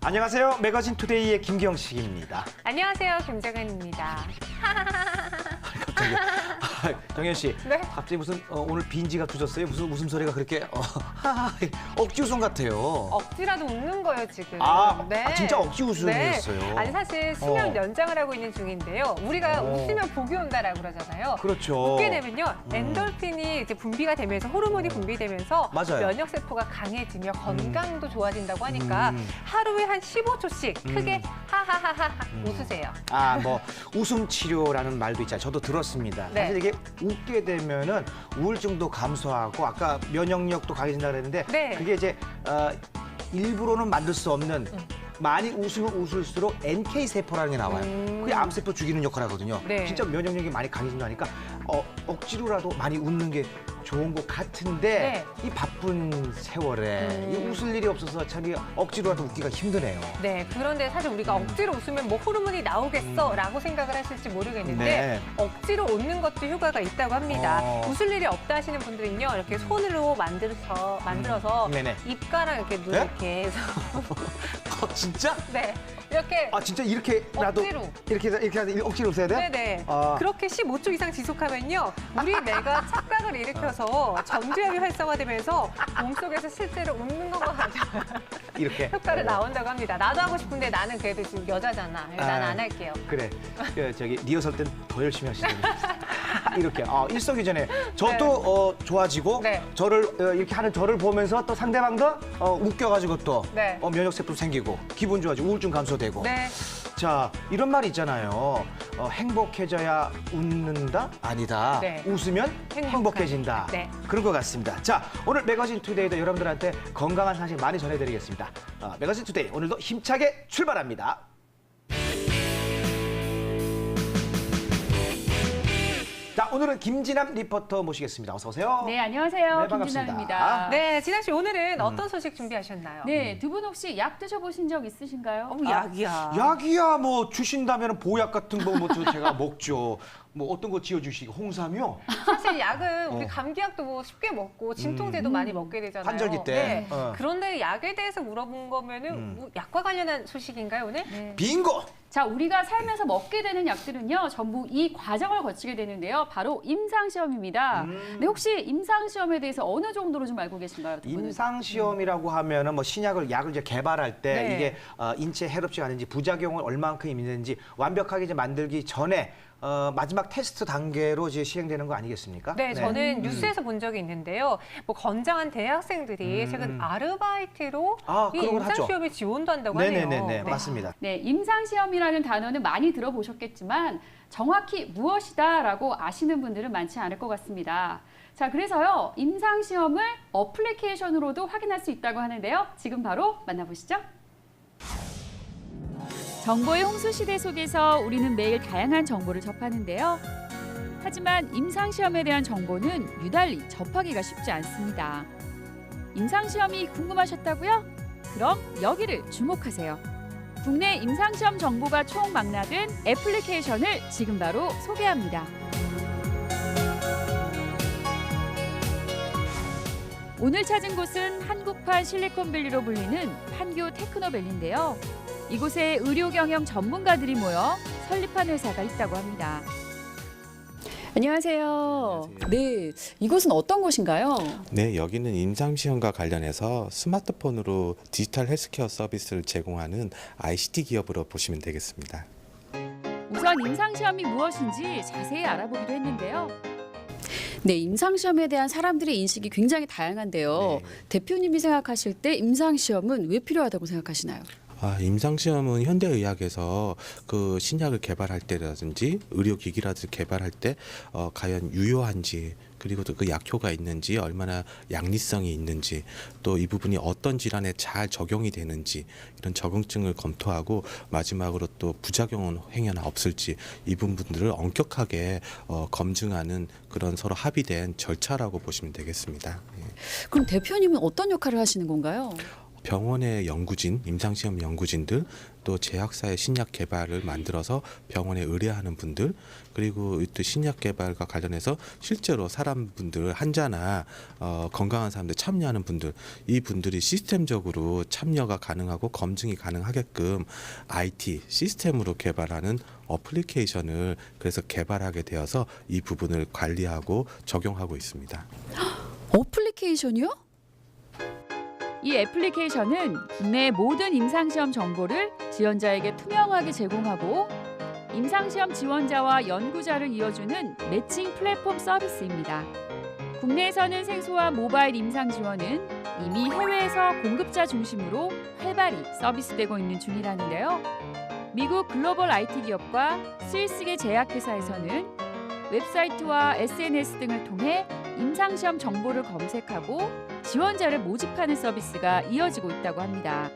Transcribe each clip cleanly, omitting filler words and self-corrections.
안녕하세요. 매거진 투데이의 김경식입니다. 안녕하세요. 김정은입니다. 갑자기 정현 씨, 네? 갑자기 무슨 오늘 빈지가 투졌어요? 무슨 웃음소리가 그렇게 억지 웃음 같아요. 억지라도 웃는 거예요, 지금. 진짜 억지 웃음이었어요. 네. 아니 사실 수명 연장을 하고 있는 중인데요. 우리가 웃으면 복이 온다라고 그러잖아요. 그렇죠. 웃게 되면요, 엔돌핀이 이제 분비가 되면서 호르몬이 분비되면서 맞아요. 면역 세포가 강해지며 건강도 좋아진다고 하니까 하루에 한 15초씩 크게 하하하하 웃으세요. 뭐 웃음 치료라는 말도 있잖아요. 저도 들었습니다. 네. 사실 이게 웃게 되면은 우울증도 감소하고 아까 면역력도 강해진다 그랬는데 네. 그게 이제 일부러는 만들 수 없는 많이 웃으면 웃을수록 NK 세포라는 게 나와요. 그게 암세포 죽이는 역할을 하거든요. 네. 진짜 면역력이 많이 강해진다니까 억지로라도 많이 웃는 게 좋은 것 같은데 이 바쁜 세월에 이 웃을 일이 없어서 참 억지로라도 웃기가 힘드네요. 네, 그런데 사실 우리가 억지로 웃으면 뭐 호르몬이 나오겠어라고 생각을 하실지 모르겠는데 네. 억지로 웃는 것도 효과가 있다고 합니다. 웃을 일이 없다 하시는 분들은요, 이렇게 손으로 만들어서 네네. 입가랑 이렇게 눈 네? 이렇게 해서 진짜? 네, 이렇게 진짜 이렇게라도 억지로. 이렇게 억지로 웃어야 돼? 네네. 아. 그렇게 15초 이상 지속하면요, 우리 뇌가 착각을 일으켜서 전두엽이 활성화되면서 몸속에서 실제로 웃는 것과 같은 이렇게 효과를 나온다고 합니다. 나도 하고 싶은데 나는 그래도 지금 여자잖아. 난 안 할게요. 그래. 저기 리허설 땐 더 열심히 하시는 이렇게 일석이조네. 저도 좋아지고 네. 저를 이렇게 하는 저를 보면서 또 상대방도 웃겨가지고 또 네. 면역 세포 생기고 기분 좋아지고 우울증 감소되고. 네. 자, 이런 말이 있잖아요. 행복해져야 웃는다? 아니다. 네. 웃으면 행복해진다. 네. 그런 것 같습니다. 자, 오늘 매거진 투데이도 여러분들한테 건강한 사실 많이 전해드리겠습니다. 매거진 투데이 오늘도 힘차게 출발합니다. 자, 오늘은 김진남 리포터 모시겠습니다. 어서 오세요. 네, 안녕하세요. 네, 반갑습니다. 김진남입니다. 네, 진아 씨 오늘은 어떤 소식 준비하셨나요? 네, 두 분 혹시 약 드셔보신 적 있으신가요? 약이야. 약이야 뭐 주신다면 보약 같은 거 뭐 제가 먹죠. 뭐 어떤 거 지어주시고 홍삼이요? 사실 약은 우리 감기약도 뭐 쉽게 먹고 진통제도 많이 먹게 되잖아요. 환절기 때. 네. 어. 그런데 약에 대해서 물어본 거면은 뭐 약과 관련한 소식인가요 오늘? 네. 빙고! 자, 우리가 살면서 먹게 되는 약들은요, 전부 이 과정을 거치게 되는데요. 바로 임상시험입니다. 네, 혹시 임상시험에 대해서 어느 정도로 좀 알고 계신가요? 두 분은? 임상시험이라고 하면은 뭐 약을 이제 개발할 때 네. 이게 인체 해롭지 않은지 부작용을 얼만큼 있는지 완벽하게 이제 만들기 전에 마지막 테스트 단계로 이제 시행되는 거 아니겠습니까? 네, 저는 뉴스에서 본 적이 있는데요. 뭐 건장한 대학생들이 최근 아르바이트로 이 그런 걸 하죠. 임상시험에 지원도 한다고 하네요. 네네네, 맞습니다. 네, 임상시험이라는 단어는 많이 들어보셨겠지만 정확히 무엇이다라고 아시는 분들은 많지 않을 것 같습니다. 자, 그래서요, 임상시험을 어플리케이션으로도 확인할 수 있다고 하는데요. 지금 바로 만나보시죠. 정보의 홍수 시대 속에서 우리는 매일 다양한 정보를 접하는데요. 하지만 임상시험에 대한 정보는 유달리 접하기가 쉽지 않습니다. 임상시험이 궁금하셨다고요? 그럼 여기를 주목하세요. 국내 임상시험 정보가 총망라된 애플리케이션을 지금 바로 소개합니다. 오늘 찾은 곳은 한국판 실리콘밸리로 불리는 판교 테크노밸리인데요. 이곳에 의료 경영 전문가들이 모여 설립한 회사가 있다고 합니다. 안녕하세요. 네, 이곳은 어떤 곳인가요? 네, 여기는 임상시험과 관련해서 스마트폰으로 디지털 헬스케어 서비스를 제공하는 ICT 기업으로 보시면 되겠습니다. 우선 임상시험이 무엇인지 자세히 알아보기로 했는데요. 네, 임상시험에 대한 사람들의 인식이 굉장히 다양한데요. 네. 대표님이 생각하실 때 임상시험은 왜 필요하다고 생각하시나요? 임상시험은 현대의학에서 그 신약을 개발할 때라든지 의료기기라든지 개발할 때 과연 유효한지 그리고 또 그 약효가 있는지 얼마나 양리성이 있는지 또 이 부분이 어떤 질환에 잘 적용이 되는지 이런 적응증을 검토하고 마지막으로 또 부작용은 행여나 없을지 이 부분들을 엄격하게 검증하는 그런 서로 합의된 절차라고 보시면 되겠습니다. 예. 그럼 대표님은 어떤 역할을 하시는 건가요? 병원의 연구진, 임상시험 연구진들, 또 제약사의 신약 개발을 만들어서 병원에 의뢰하는 분들, 그리고 또 신약 개발과 관련해서 실제로 사람분들 환자나 건강한 사람들 참여하는 분들, 이 분들이 시스템적으로 참여가 가능하고 검증이 가능하게끔 IT 시스템으로 개발하는 어플리케이션을 그래서 개발하게 되어서 이 부분을 관리하고 적용하고 있습니다. 어플리케이션이요? 이 애플리케이션은 국내 모든 임상시험 정보를 지원자에게 투명하게 제공하고 임상시험 지원자와 연구자를 이어주는 매칭 플랫폼 서비스입니다. 국내에서는 생소한 모바일 임상 지원은 이미 해외에서 공급자 중심으로 활발히 서비스되고 있는 중이라는데요. 미국 글로벌 IT 기업과 스위스계 제약회사에서는 웹사이트와 SNS 등을 통해 임상시험 정보를 검색하고 지원자를 모집하는 서비스가 이어지고 있다고 합니다.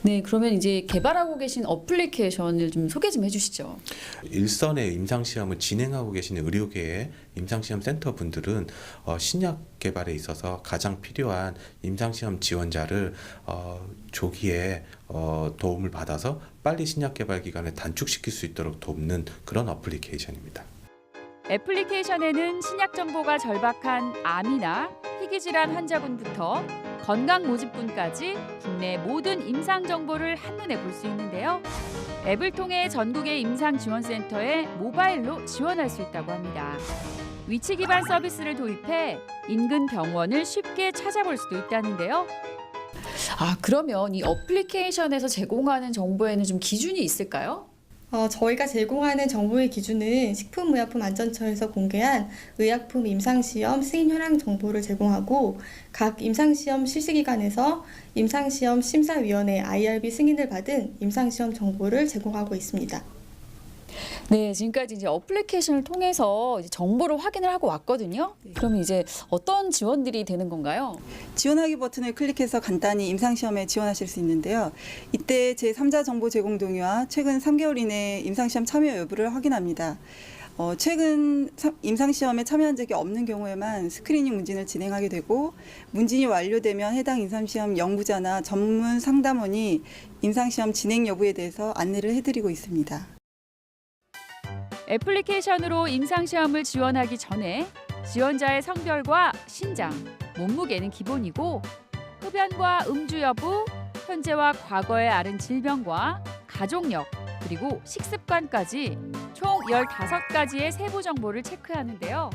네, 그러면 이제 개발하고 계신 어플리케이션을 좀 소개 좀 해주시죠. 일선의 임상시험을 진행하고 계시는 의료계의 임상시험 센터 분들은 신약 개발에 있어서 가장 필요한 임상시험 지원자를 조기에 도움을 받아서 빨리 신약 개발 기간을 단축시킬 수 있도록 돕는 그런 어플리케이션입니다. 애플리케이션에는 신약 정보가 절박한 암이나 희귀질환 환자군부터 건강 모집군까지 국내 모든 임상 정보를 한눈에 볼 수 있는데요. 앱을 통해 전국의 임상지원센터에 모바일로 지원할 수 있다고 합니다. 위치 기반 서비스를 도입해 인근 병원을 쉽게 찾아볼 수도 있다는데요. 아, 그러면 이 어플리케이션에서 제공하는 정보에는 좀 기준이 있을까요? 저희가 제공하는 정보의 기준은 식품의약품안전처에서 공개한 의약품 임상시험 승인 현황 정보를 제공하고 각 임상시험 실시기관에서 임상시험 심사위원회 IRB 승인을 받은 임상시험 정보를 제공하고 있습니다. 네, 지금까지 이제 어플리케이션을 통해서 이제 정보를 확인을 하고 왔거든요. 그러면 이제 어떤 지원들이 되는 건가요? 지원하기 버튼을 클릭해서 간단히 임상시험에 지원하실 수 있는데요. 이때 제3자 정보 제공 동의와 최근 3개월 이내 임상시험 참여 여부를 확인합니다. 최근 임상시험에 참여한 적이 없는 경우에만 스크리닝 문진을 진행하게 되고 문진이 완료되면 해당 임상시험 연구자나 전문 상담원이 임상시험 진행 여부에 대해서 안내를 해드리고 있습니다. 애플리케이션으로 임상시험을 지원하기 전에 지원자의 성별과 신장, 몸무게는 기본이고 흡연과 음주 여부, 현재와 과거에 앓은 질병과 가족력, 그리고 식습관까지 총 15가지의 세부 정보를 체크하는데요.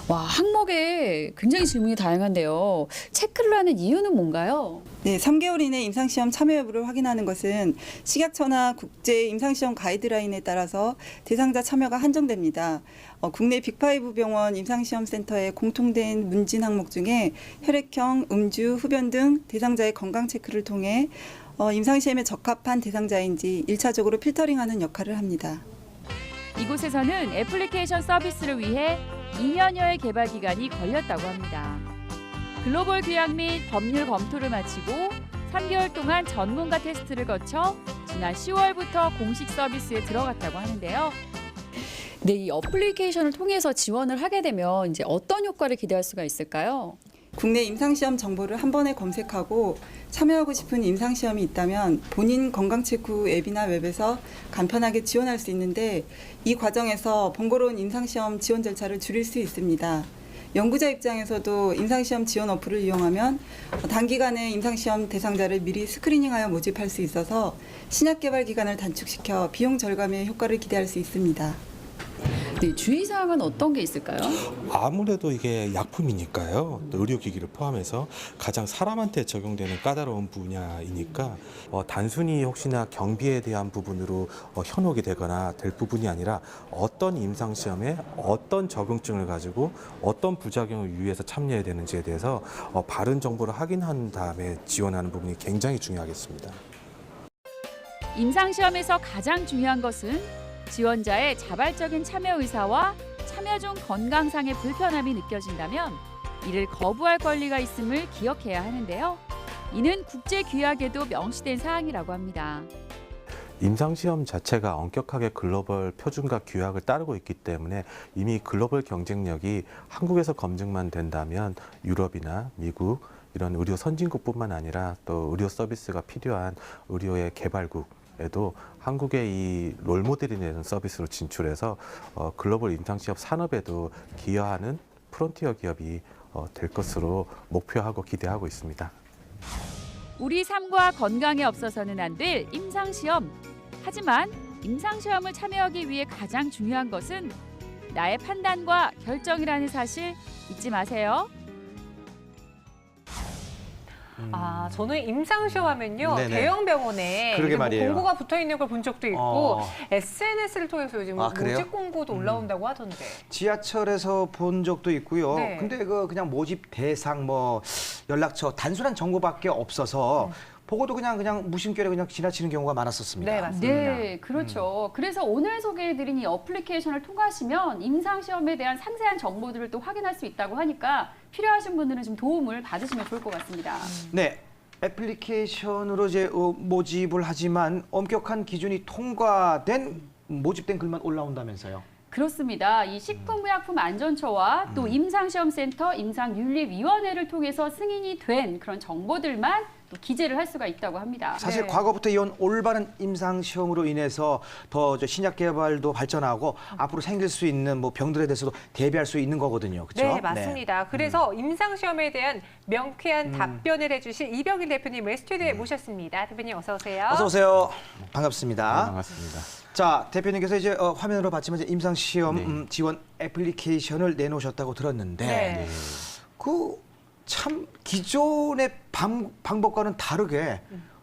와, 항목에 굉장히 질문이 다양한데요. 체크를 하는 이유는 뭔가요? 네, 3개월 이내 임상시험 참여 여부를 확인하는 것은 식약처나 국제 임상시험 가이드라인에 따라서 대상자 참여가 한정됩니다. 국내 빅5 병원 임상시험센터에 공통된 문진 항목 중에 혈액형, 음주, 흡연 등 대상자의 건강 체크를 통해 임상시험에 적합한 대상자인지 1차적으로 필터링하는 역할을 합니다. 이곳에서는 애플리케이션 서비스를 위해 2년여의 개발 기간이 걸렸다고 합니다. 글로벌 규약 및 법률 검토를 마치고 3개월 동안 전문가 테스트를 거쳐 지난 10월부터 공식 서비스에 들어갔다고 하는데요. 네, 이 어플리케이션을 통해서 지원을 하게 되면 이제 어떤 효과를 기대할 수가 있을까요? 국내 임상시험 정보를 한 번에 검색하고 참여하고 싶은 임상시험이 있다면 본인 건강체크 앱이나 웹에서 간편하게 지원할 수 있는데 이 과정에서 번거로운 임상시험 지원 절차를 줄일 수 있습니다. 연구자 입장에서도 임상시험 지원 어플을 이용하면 단기간에 임상시험 대상자를 미리 스크리닝하여 모집할 수 있어서 신약 개발 기간을 단축시켜 비용 절감의 효과를 기대할 수 있습니다. 네, 주의사항은 어떤 게 있을까요? 아무래도 이게 약품이니까요. 또 의료기기를 포함해서 가장 사람한테 적용되는 까다로운 분야이니까 단순히 혹시나 경비에 대한 부분으로 현혹이 되거나 될 부분이 아니라 어떤 임상시험에 어떤 적응증을 가지고 어떤 부작용을 유의해서 참여해야 되는지에 대해서 바른 정보를 확인한 다음에 지원하는 부분이 굉장히 중요하겠습니다. 임상시험에서 가장 중요한 것은 지원자의 자발적인 참여 의사와 참여 중 건강상의 불편함이 느껴진다면 이를 거부할 권리가 있음을 기억해야 하는데요. 이는 국제 규약에도 명시된 사항이라고 합니다. 임상시험 자체가 엄격하게 글로벌 표준과 규약을 따르고 있기 때문에 이미 글로벌 경쟁력이 한국에서 검증만 된다면 유럽이나 미국 이런 의료 선진국뿐만 아니라 또 의료 서비스가 필요한 의료의 개발국에도 한국의 이 롤모델이 되는 서비스로 진출해서 글로벌 임상시험 산업에도 기여하는 프론티어 기업이 될 것으로 목표하고 기대하고 있습니다. 우리 삶과 건강에 없어서는 안 될 임상시험. 하지만 임상시험을 참여하기 위해 가장 중요한 것은 나의 판단과 결정이라는 사실 잊지 마세요. 아, 저는 임상시험 하면요. 네네. 대형 병원에 그러게 이제 뭐 말이에요. 공고가 붙어 있는 걸 본 적도 있고 어. SNS를 통해서 요즘 아, 그래요? 모집 공고도 올라온다고 하던데. 지하철에서 본 적도 있고요. 네. 근데 그냥 모집 대상 뭐 연락처 단순한 정보밖에 없어서 보고도 그냥 무심결에 그냥 지나치는 경우가 많았었습니다. 네, 맞습니다. 네, 그렇죠. 그래서 오늘 소개해드린 이 어플리케이션을 통하시면 임상시험에 대한 상세한 정보들을 또 확인할 수 있다고 하니까 필요하신 분들은 좀 도움을 받으시면 좋을 것 같습니다. 네. 애플리케이션으로 이제 모집을 하지만 엄격한 기준이 통과된 모집된 글만 올라온다면서요. 그렇습니다. 이 식품의약품안전처와 또 임상시험센터, 임상윤리위원회를 통해서 승인이 된 그런 정보들만 또 기재를 할 수가 있다고 합니다. 사실 네. 과거부터 이온 올바른 임상 시험으로 인해서 더 신약 개발도 발전하고 앞으로 생길 수 있는 뭐 병들에 대해서도 대비할 수 있는 거거든요. 그렇죠? 네, 맞습니다. 그래서 임상시험에 대한 명쾌한 답변을 해주실 이병일 대표님을 스튜디오에 모셨습니다. 대표님 어서 오세요. 어서 오세요. 반갑습니다. 네, 반갑습니다. 자, 대표님께서 이제 화면으로 봤지만 이제 임상 시험 네. 지원 애플리케이션을 내놓으셨다고 들었는데 네. 그 참 기존의 방법과는 다르게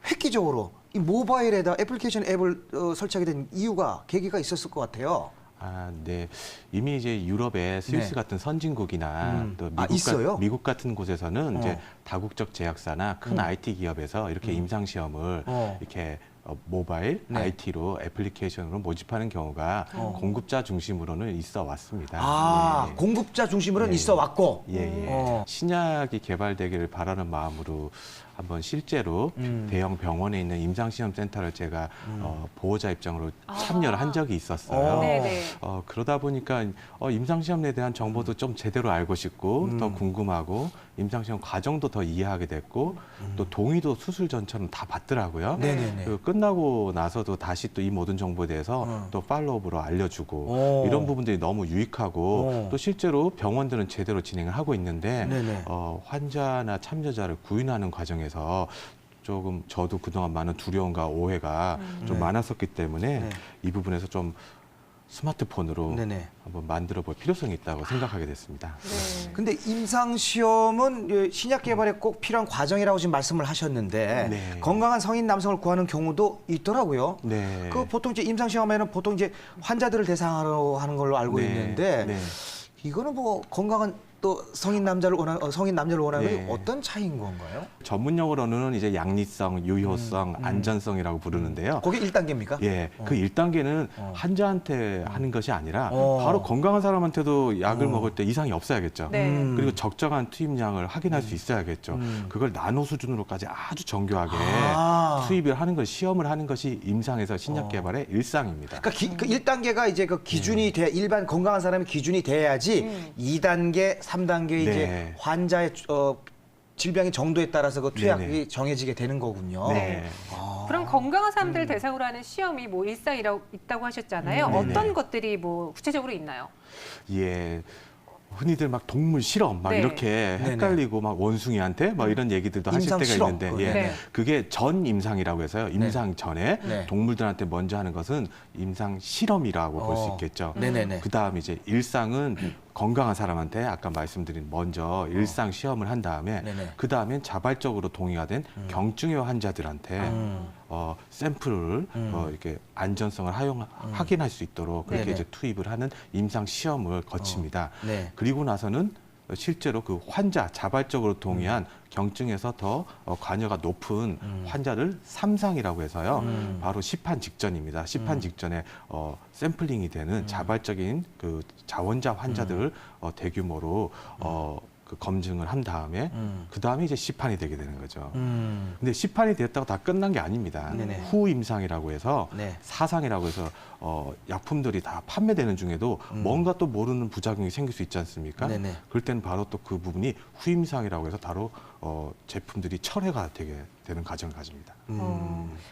획기적으로 이 모바일에다 애플리케이션 앱을 설치하게 된 이유가 계기가 있었을 것 같아요. 아, 네. 이미 이제 유럽의 스위스 네. 같은 선진국이나 또 아, 있어요? 미국 같은 곳에서는 이제 어. 다국적 제약사나 큰 IT 기업에서 이렇게 임상 시험을 이렇게 모바일 네. IT로 애플리케이션으로 모집하는 경우가 공급자 중심으로는 있어 왔습니다. 아, 예. 공급자 중심으로는 예. 있어 왔고. 예, 예. 신약이 개발되기를 바라는 마음으로 한번 실제로 대형 병원에 있는 임상시험센터를 제가 보호자 입장으로 참여를 한 적이 있었어요. 네네. 그러다 보니까 임상시험에 대한 정보도 좀 제대로 알고 싶고 더 궁금하고 임상시험 과정도 더 이해하게 됐고 또 동의도 수술 전처럼 다 받더라고요. 네네네. 끝나고 나서도 다시 또 이 모든 정보에 대해서 또 팔로우업으로 알려주고 오. 이런 부분들이 너무 유익하고 오. 또 실제로 병원들은 제대로 진행을 하고 있는데 네네. 환자나 참여자를 구인하는 과정에서 조금 저도 그동안 많은 두려움과 오해가 좀 네. 많았었기 때문에 네. 이 부분에서 좀 스마트폰으로 네네. 한번 만들어 볼 필요성이 있다고 생각하게 됐습니다. 네. 근데 임상 시험은 신약 개발에 꼭 필요한 과정이라고 지금 말씀을 하셨는데 네. 건강한 성인 남성을 구하는 경우도 있더라고요. 네. 그 보통 이제 임상 시험에는 보통 이제 환자들을 대상으로 하는 걸로 알고 네. 있는데 네. 이거는 뭐 건강한 또 성인 남자를 원하는 성인 남자를 원하는 네. 게 어떤 차이인 건가요? 전문 용어로는 이제 양리성, 유효성, 안전성이라고 부르는데요. 그게 1단계입니까? 예, 그 1단계는 어. 환자한테 하는 것이 아니라 어. 바로 건강한 사람한테도 약을 먹을 때 이상이 없어야겠죠. 네. 그리고 적정한 투입량을 확인할 수 있어야겠죠. 그걸 나노 수준으로까지 아주 정교하게 아. 투입을 하는 것, 시험을 하는 것이 임상에서 신약 개발의 일상입니다. 그러니까 그 1단계가 이제 그 기준이 돼 일반 건강한 사람의 기준이 돼야지 2단계, 3단계 이제 네. 환자의 질병의 정도에 따라서 그 투약이 네네. 정해지게 되는 거군요. 네. 그럼 건강한 사람들을 대상으로 하는 시험이 뭐 일상이라고 있다고 하셨잖아요. 네네. 어떤 것들이 뭐 구체적으로 있나요? 예. 흔히들 막 동물 실험 막 네. 이렇게 헷갈리고 막 원숭이한테 막 이런 얘기들도 하실 임상 때가 실험. 있는데 예. 네. 그게 전 임상이라고 해서요. 임상 전에 네. 동물들한테 먼저 하는 것은 임상 실험이라고 볼 수 어. 있겠죠. 네네네. 그다음 이제 일상은 건강한 사람한테 아까 말씀드린 먼저 일상 시험을 한 다음에 네네. 그다음엔 자발적으로 동의가 된 경증의 환자들한테 샘플을 이렇게 안전성을 확인할 수 있도록 그렇게 네네. 이제 투입을 하는 임상 시험을 거칩니다. 네. 그리고 나서는 실제로 그 환자 자발적으로 동의한 경증에서 더 관여가 높은 환자를 3상이라고 해서요. 바로 시판 직전입니다. 시판 직전에 샘플링이 되는 자발적인 그 자원자 환자들을 대규모로 그 검증을 한 다음에 그 다음에 이제 시판이 되게 되는 거죠. 음. 근데 시판이 됐다고 다 끝난 게 아닙니다. 네네. 후임상이라고 해서 네. 사상이라고 해서 약품들이 다 판매되는 중에도 뭔가 또 모르는 부작용이 생길 수 있지 않습니까? 네네. 그럴 때는 바로 또 그 부분이 후임상이라고 해서 바로 제품들이 철회가 되게 되는 과정을 가집니다.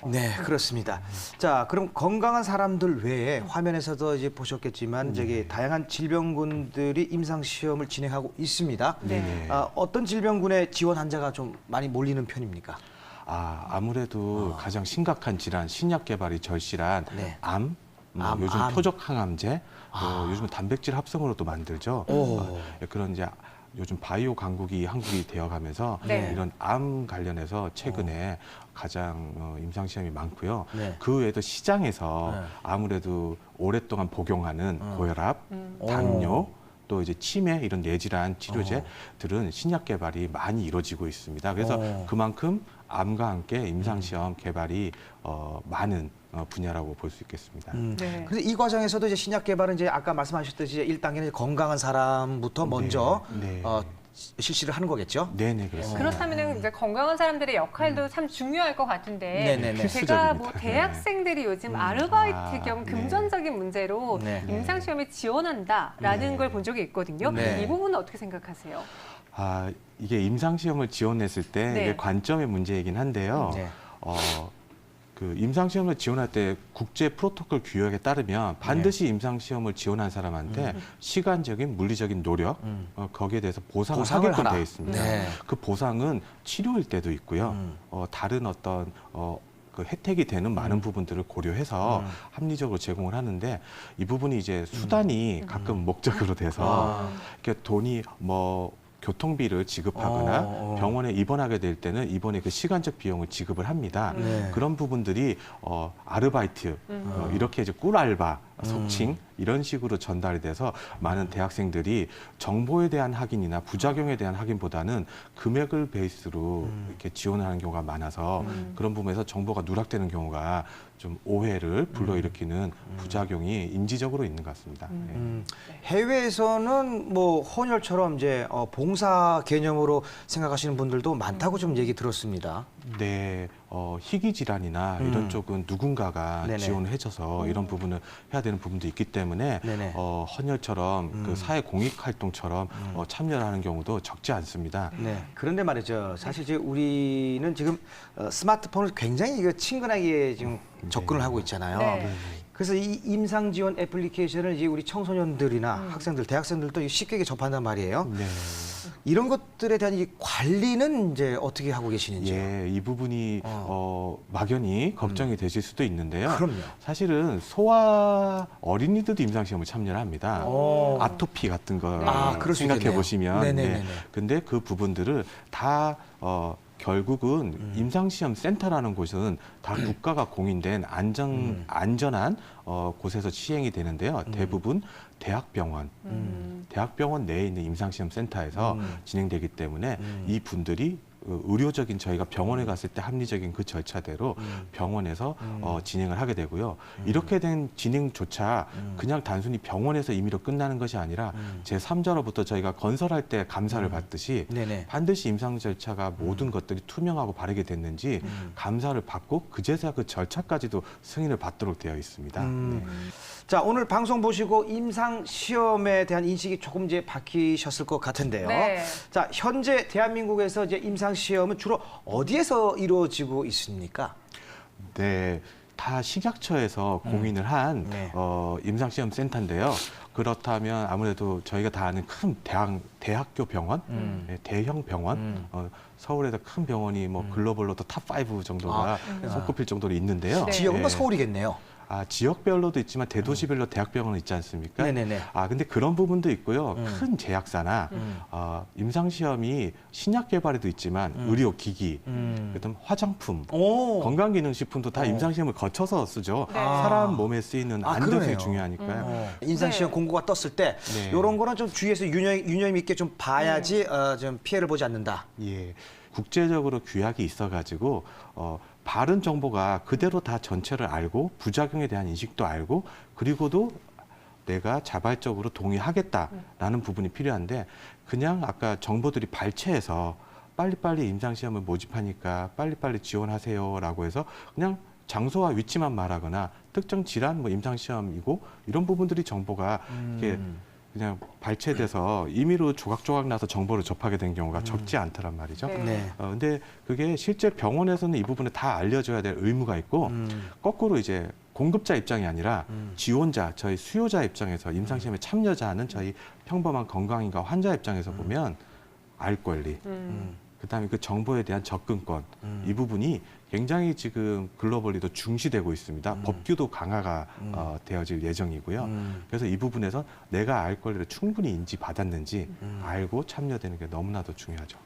네, 그렇습니다. 자, 그럼 건강한 사람들 외에 화면에서도 이제 보셨겠지만 저기 다양한 질병군들이 임상 시험을 진행하고 있습니다. 네네. 어떤 질병군에 지원 환자가 좀 많이 몰리는 편입니까? 아무래도 가장 심각한 질환, 신약 개발이 절실한 네. 암, 요즘 암. 표적 항암제, 요즘 단백질 합성으로 또 만들죠. 오. 그런 이제 요즘 바이오 강국이 한국이 되어가면서 네. 이런 암 관련해서 최근에 가장 임상 시험이 많고요. 네. 그 외에도 시장에서 네. 아무래도 오랫동안 복용하는 고혈압, 오. 당뇨, 또 이제 치매 이런 뇌질환 치료제들은 신약 개발이 많이 이루어지고 있습니다. 그래서 그만큼 암과 함께 임상 시험 개발이 많은 분야라고 볼 수 있겠습니다. 네. 그래서 이 과정에서도 이제 신약 개발은 이제 아까 말씀하셨듯이 1단계는 건강한 사람부터 먼저 네. 실시를 하는 거겠죠? 네네 그렇습니다. 그렇다면 이제 건강한 사람들의 역할도 참 중요할 것 같은데 네네네. 제가 뭐 필수적입니다. 대학생들이 요즘 아르바이트 겸 네. 금전적인 문제로 네. 임상 시험에 지원한다라는 네. 걸 본 적이 있거든요. 네. 이 부분은 어떻게 생각하세요? 이게 임상 시험을 지원했을 때 네. 이게 관점의 문제이긴 한데요. 네. 그 임상 시험을 지원할 때 국제 프로토콜 규약에 따르면 반드시 임상 시험을 지원한 사람한테 시간적인 물리적인 노력 거기에 대해서 보상을 하게끔 하라. 되어 있습니다. 네. 그 보상은 치료일 때도 있고요. 다른 어떤 그 혜택이 되는 많은 부분들을 고려해서 합리적으로 제공을 하는데 이 부분이 이제 수단이 가끔 목적으로 돼서 이렇게 돈이 교통비를 지급하거나 병원에 입원하게 될 때는 입원의 그 시간적 비용을 지급을 합니다. 네. 그런 부분들이 아르바이트 이렇게 이제 꿀알바 속칭 이런 식으로 전달이 돼서 많은 대학생들이 정보에 대한 확인이나 부작용에 대한 확인보다는 금액을 베이스로 이렇게 지원하는 경우가 많아서 그런 부분에서 정보가 누락되는 경우가 좀 오해를 불러일으키는 부작용이 인지적으로 있는 것 같습니다. 네. 해외에서는 뭐 헌혈처럼 이제 봉사 개념으로 생각하시는 분들도 많다고 좀 얘기 들었습니다. 네, 희귀 질환이나 이런 쪽은 누군가가 네네. 지원을 해줘서 이런 부분을 해야 되는 부분도 있기 때문에 네네. 헌혈처럼 그 사회 공익 활동처럼 참여를 하는 경우도 적지 않습니다. 네. 그런데 말이죠. 사실 이제 우리는 지금 스마트폰을 굉장히 이거 친근하게 지금 접근을 하고 있잖아요. 네. 그래서 이 임상 지원 애플리케이션을 이제 우리 청소년들이나 학생들, 대학생들도 쉽게 접한단 말이에요. 네. 이런 것들에 대한 이 관리는 이제 어떻게 하고 계시는지요? 예, 이 부분이 막연히 걱정이 되실 수도 있는데요. 그럼요. 사실은 소아 어린이들도 임상 시험을 참여를 합니다. 아토피 같은 거 그럴 수 생각해 있겠네요. 보시면, 네네네네. 근데 그 부분들을 다 결국은 임상시험 센터라는 곳은 다 국가가 공인된 안전한 곳에서 시행이 되는데요. 대부분 대학병원 내에 있는 임상시험 센터에서 진행되기 때문에 이 분들이 의료적인 저희가 병원에 갔을 때 합리적인 그 절차대로 병원에서 진행을 하게 되고요. 이렇게 된 진행조차 그냥 단순히 병원에서 임의로 끝나는 것이 아니라 제3자로부터 저희가 건설할 때 감사를 받듯이 네네. 반드시 임상 절차가 모든 것들이 투명하고 바르게 됐는지 감사를 받고 그제서야 그 절차까지도 승인을 받도록 되어 있습니다. 네. 자, 오늘 방송 보시고 임상 시험에 대한 인식이 조금 이제 바뀌셨을 것 같은데요. 네. 자, 현재 대한민국에서 이제 임상 시험은 주로 어디에서 이루어지고 있습니까? 네, 다 식약처에서 공인을 한 네. 임상시험 센터인데요. 그렇다면 아무래도 저희가 다 아는 큰 대학교 병원, 대형 병원, 서울에도 큰 병원이 뭐 글로벌로도 탑5 정도가 손꼽힐 정도로 있는데요. 네. 지역은 뭐 네. 서울이겠네요. 지역별로도 있지만 대도시별로 대학병원은 있지 않습니까? 네네네. 근데 그런 부분도 있고요. 큰 제약사나 임상시험이 신약 개발에도 있지만 의료기기, 그다음 화장품, 건강기능식품도 다 임상시험을 거쳐서 쓰죠. 네. 사람 몸에 쓰이는 안전성이 그러네요. 중요하니까요. 임상 시험 네. 공고가 떴을 때 네. 이런 거는 좀 주의해서 유념 있게 좀 봐야지 좀 피해를 보지 않는다. 예, 국제적으로 규약이 있어가지고 바른 정보가 그대로 다 전체를 알고 부작용에 대한 인식도 알고 그리고도 내가 자발적으로 동의하겠다라는 부분이 필요한데 그냥 아까 정보들이 발췌해서 빨리빨리 임상시험을 모집하니까 빨리빨리 지원하세요라고 해서 그냥 장소와 위치만 말하거나 특정 질환 뭐 임상시험이고 이런 부분들이 정보가 이게 그냥 발췌돼서 임의로 조각조각 나서 정보를 접하게 된 경우가 적지 않더란 말이죠. 네. 네. 근데 그게 실제 병원에서는 이 부분을 다 알려줘야 될 의무가 있고 거꾸로 이제 공급자 입장이 아니라 지원자, 저희 수요자 입장에서 임상시험에 참여자는 저희 평범한 건강인과 환자 입장에서 보면 알 권리, 그다음에 그 정보에 대한 접근권 이 부분이 굉장히 지금 글로벌리도 중시되고 있습니다. 법규도 강화가 되어질 예정이고요. 그래서 이 부분에서 내가 알 권리를 충분히 인지받았는지 알고 참여되는 게 너무나도 중요하죠.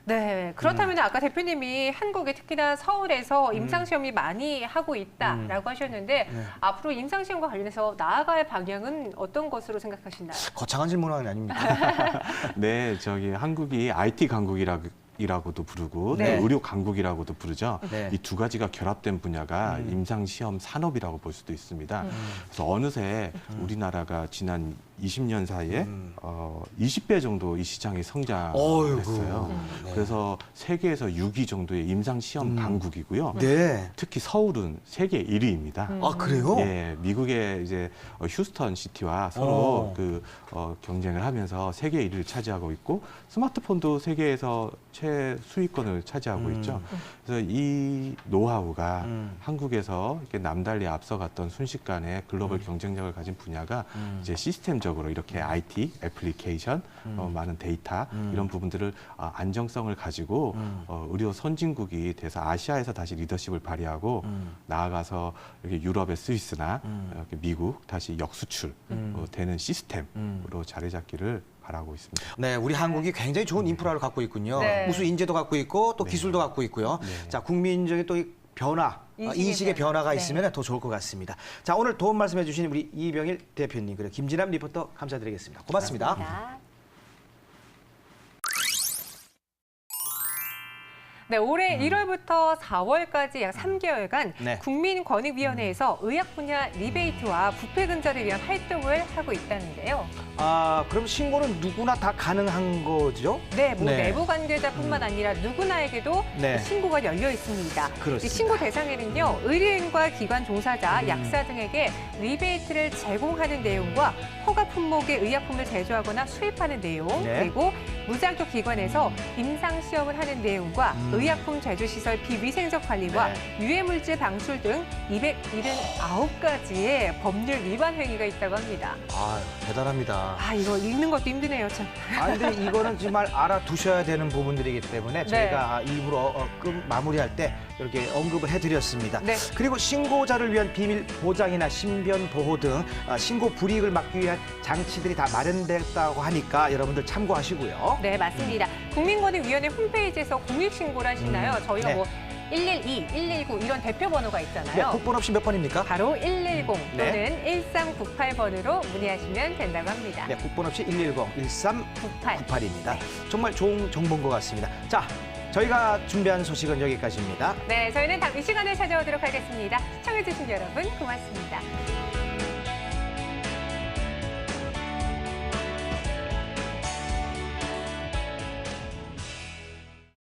네, 그렇다면 아까 대표님이 한국에 특히나 서울에서 임상시험이 많이 하고 있다라고 하셨는데 앞으로 임상시험과 관련해서 나아갈 방향은 어떤 것으로 생각하시나요? 거창한 질문은 아닙니다. 네, 저기 한국이 IT 강국이라고도 부르고 네. 또 의료 강국이라고도 부르죠. 네. 이 두 가지가 결합된 분야가 임상시험 산업이라고 볼 수도 있습니다. 그래서 어느새 우리나라가 지난 20년 사이에 20배 정도 이 시장이 성장했어요. 네. 그래서 세계에서 6위 정도의 임상시험 강국이고요. 네. 특히 서울은 세계 1위입니다. 아, 그래요? 예, 미국의 이제 휴스턴 시티와 서로 경쟁을 하면서 세계 1위를 차지하고 있고 스마트폰도 세계에서 최수위권을 차지하고 있죠. 그래서 이 노하우가 한국에서 이렇게 남달리 앞서갔던 순식간에 글로벌 경쟁력을 가진 분야가 이제 시스템적으로 이렇게 IT, 애플리케이션, 많은 데이터 이런 부분들을 안정성을 가지고 의료 선진국이 돼서 아시아에서 다시 리더십을 발휘하고 나아가서 이렇게 유럽의 스위스나 이렇게 미국 다시 역수출 되는 시스템으로 자리 잡기를 바라고 있습니다. 네, 우리 한국이 굉장히 좋은 인프라를 갖고 있군요. 네. 우수 인재도 갖고 있고 또 기술도 갖고 있고요. 자, 국민적인 또 이 변화, 인식의 변화가 있으면 더 좋을 것 같습니다. 자, 오늘 도움 말씀해 주신 우리 이병일 대표님 그리고 김진남 리포터 감사드리겠습니다. 고맙습니다. 네, 올해 1월부터 4월까지 약 3개월간 네. 국민권익위원회에서 의학 분야 리베이트와 부패 근절을 위한 활동을 하고 있다는데요. 아, 그럼 신고는 누구나 다 가능한 거죠? 네, 뭐 네. 내부 관계자뿐만 아니라 누구나에게도 네. 신고가 열려 있습니다. 그렇습니다. 이 신고 대상에는요, 의료인과 기관 종사자, 약사 등에게 리베이트를 제공하는 내용과 허가 품목의 의약품을 제조하거나 수입하는 내용, 네. 그리고 무자격 기관에서 임상 시험을 하는 내용과 의약품 제조시설 비위생적 관리와 유해물질 방출 등 279가지의 법률 위반 행위가 있다고 합니다. 아, 대단합니다. 아, 이거 읽는 것도 힘드네요, 참. 아, 근데 이거는 정말 알아두셔야 되는 부분들이기 때문에 저희가 일부러 마무리할 때 이렇게 언급을 해드렸습니다. 네. 그리고 신고자를 위한 비밀 보장이나 신변 보호 등 신고 불이익을 막기 위한 장치들이 다 마련됐다고 하니까 여러분들 참고하시고요. 네, 맞습니다. 국민권익위원회 홈페이지에서 공익신고를 하시나요? 저희가 네. 뭐 112, 119 이런 대표 번호가 네, 있잖아요. 국번 없이 몇 번입니까? 바로 110 또는 네. 1398번으로 문의하시면 된다고 합니다. 네, 국번 없이 110, 98. 1398입니다. 정말 좋은 정보인 것 같습니다. 자, 저희가 준비한 소식은 여기까지입니다. 네, 저희는 다음 이 시간에 찾아오도록 하겠습니다. 시청해주신 여러분 고맙습니다.